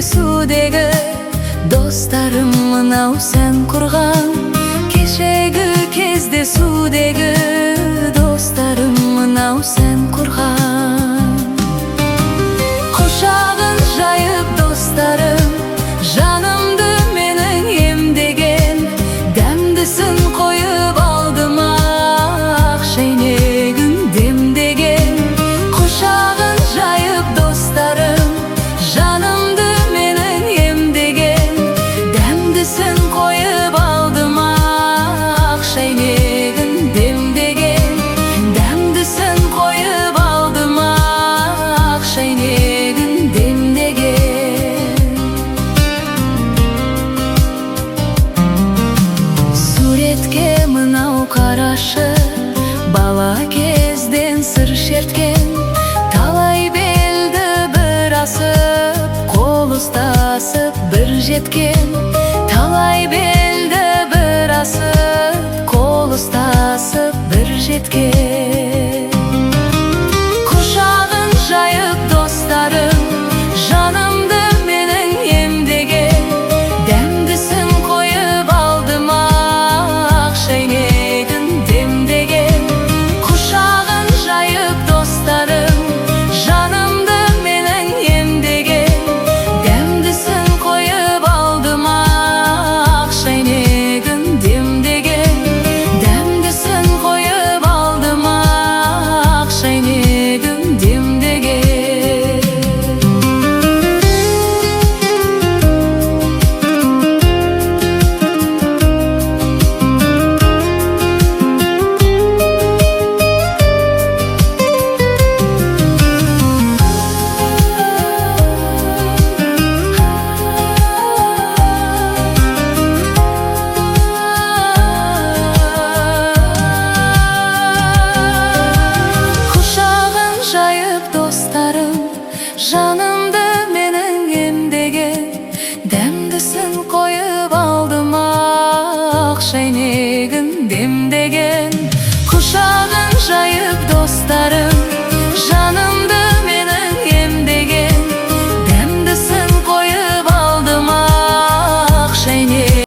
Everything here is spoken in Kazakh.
кездесудегі достарым мынау сен құрған. Кешегі кездесудегі достарым мынау сен құрған. Құшағын жайып достарым, жанымды менің емдеген, дәмдісін қойып алдым ақ шәйнегін демдеген. Құшағын жайып достарым, жанымды менің емдеген, дәмдісін қойып алдым ақ шәйнегін демдеген. Дәмдісін қойып алдым ақ шәйнегін демдеген. Суретке мынау қарашы, бала кезден сыр шерткен, талай белді бір асып, қол ұстасып бір жеткен. Талай белді бір асып, қол ұстасып бір жеткен.